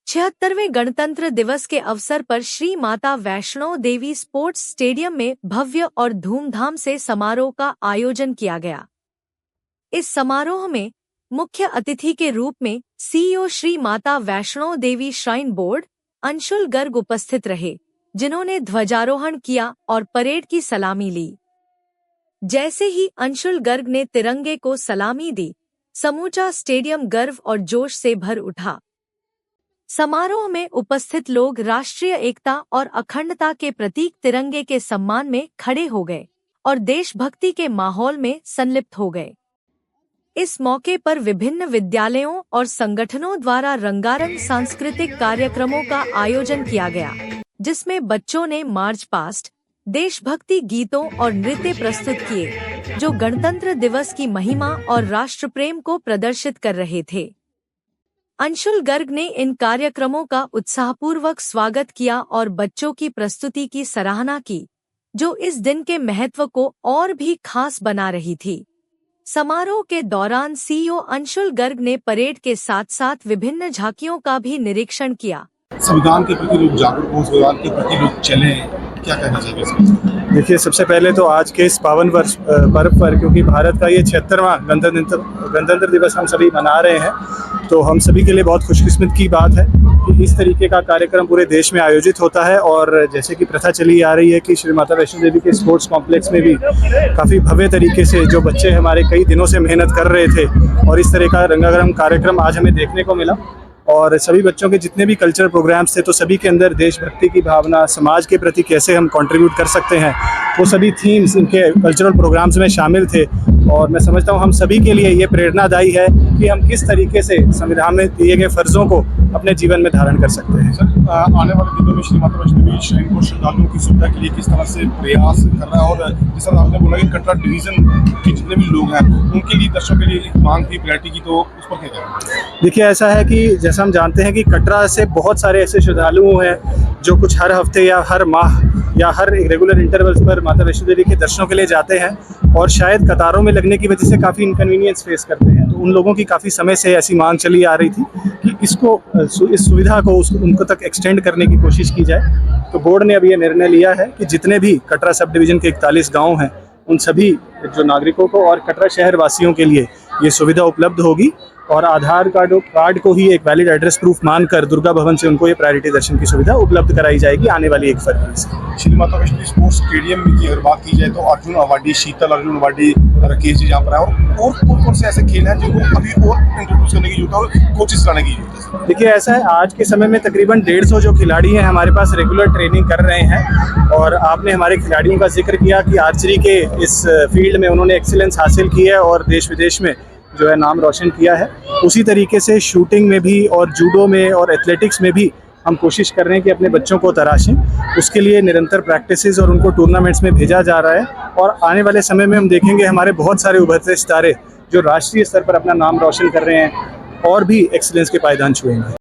76वें गणतंत्र दिवस के अवसर पर श्री माता वैष्णो देवी स्पोर्ट्स स्टेडियम में भव्य और धूमधाम से समारोह का आयोजन किया गया। इस समारोह में मुख्य अतिथि के रूप में CEO Shri Mata Vaishno Devi shrine board Anshul Garg उपस्थित रहे, जिन्होंने ध्वजारोहण किया और परेड की सलामी ली। जैसे ही अंशुल गर्ग ने तिरंगे को सलामी दी, समूचा स्टेडियम गर्व और जोश से भर उठा। समारोह में उपस्थित लोग राष्ट्रीय एकता और अखंडता के प्रतीक तिरंगे के सम्मान में खड़े हो गए और देशभक्ति के माहौल में संलिप्त हो गए। इस मौके पर विभिन्न विद्यालयों और संगठनों द्वारा रंगारंग सांस्कृतिक कार्यक्रमों का आयोजन किया गया, जिसमें बच्चों ने मार्च पास्ट, देशभक्ति गीतों और नृत्य प्रस्तुत किए, जो गणतंत्र दिवस की महिमा और राष्ट्र प्रेम को प्रदर्शित कर रहे थे। अंशुल गर्ग ने इन कार्यक्रमों का उत्साहपूर्वक स्वागत किया और बच्चों की प्रस्तुति की सराहना की, जो इस दिन के महत्व को और भी खास बना रही थी। समारोह के दौरान सीईओ अंशुल गर्ग ने परेड के साथ साथ विभिन्न झांकियों का भी निरीक्षण किया। संविधान के प्रति लोग जागरूक हो, संविधान के प्रति लोग चले, क्या कहना चाहिए इसमें? देखिए, सबसे पहले तो आज के इस पावन पर्व पर, क्योंकि भारत का ये 76वां गणतंत्र दिवस हम सभी मना रहे हैं, तो हम सभी के लिए बहुत खुशकिस्मत की बात है कि इस तरीके का कार्यक्रम पूरे देश में आयोजित होता है। और जैसे कि प्रथा चली आ रही है कि श्री माता वैष्णो देवी के स्पोर्ट्स कॉम्प्लेक्स में भी काफ़ी भव्य तरीके से जो बच्चे हमारे कई दिनों से मेहनत कर रहे थे, और इस तरह का रंगारंग कार्यक्रम आज हमें देखने को मिला। और सभी बच्चों के जितने भी कल्चरल प्रोग्राम्स थे, तो सभी के अंदर देशभक्ति की भावना, समाज के प्रति कैसे हम कंट्रीब्यूट कर सकते हैं, वो सभी थीम्स इनके कल्चरल प्रोग्राम्स में शामिल थे। और मैं समझता हूँ हम सभी के लिए ये प्रेरणादायी है कि हम किस तरीके से संविधान में दिए गए फ़र्ज़ों को अपने जीवन में धारण कर सकते हैं। सर, आने वाले दिनों में श्री माता वैष्णो देवी श्राइन बोर्ड श्रद्धालुओं की सुविधा के लिए किस तरह से प्रयास कर रहा है, और जिस तरह आपने बोला कि कटरा डिवीज़न के जितने भी लोग हैं उनके लिए, दर्शकों के लिए मांग थी प्रायोरिटी की, तो उस पर क्या कहें? देखिए, ऐसा है कि जैसा हम जानते हैं कि कटरा से बहुत सारे ऐसे श्रद्धालु हैं जो कुछ हर हफ्ते या हर माह या हर रेगुलर इंटरवल्स पर माता वैष्णो देवी के दर्शनों के लिए जाते हैं, और शायद कतारों में लगने की वजह से काफ़ी इनकन्वीनियंस फेस करते हैं। तो उन लोगों की काफ़ी समय से ऐसी मांग चली आ रही थी कि इस सुविधा को उनको तक एक्सटेंड करने की कोशिश की जाए। तो बोर्ड ने अब ये निर्णय लिया है कि जितने भी कटरा सब डिवीज़न के 41 गाँव हैं, उन सभी जो नागरिकों को और कटरा शहर वासियों के लिए ये सुविधा उपलब्ध होगी, और आधार कार्ड को ही एक वैलिड एड्रेस प्रूफ मानकर दुर्गा भवन से उनको ये प्रायोरिटी दर्शन की सुविधा उपलब्ध कराई जाएगी आने वाली 1 फरवरी से। श्री माता वैष्णो स्पोर्ट्स स्टेडियम की अगर बात की जाए तो अर्जुन अवार्डी, शीतल अर्जुन अवार्डी, राकेश जी जहाँ पर है, और कौन से ऐसे खेल हैं जिनको अभी और इंट्रोड्यूस करने की जरूरत है और कोचिंग कराने की जरूरत है? देखिए, ऐसा है, आज के समय में तकरीबन 150 जो खिलाड़ी हैं हमारे पास रेगुलर ट्रेनिंग कर रहे हैं। और आपने हमारे खिलाड़ियों का जिक्र किया कि आर्चरी के इस फील्ड में उन्होंने एक्सीलेंस हासिल की है और देश विदेश में जो है नाम रोशन किया है। उसी तरीके से शूटिंग में भी और जूडो में और एथलेटिक्स में भी हम कोशिश कर रहे हैं कि अपने बच्चों को तराशें। उसके लिए निरंतर प्रैक्टिसेस और उनको टूर्नामेंट्स में भेजा जा रहा है, और आने वाले समय में हम देखेंगे हमारे बहुत सारे उभरते सितारे जो राष्ट्रीय स्तर पर अपना नाम रोशन कर रहे हैं और भी एक्सीलेंस के पायदान छुएंगे।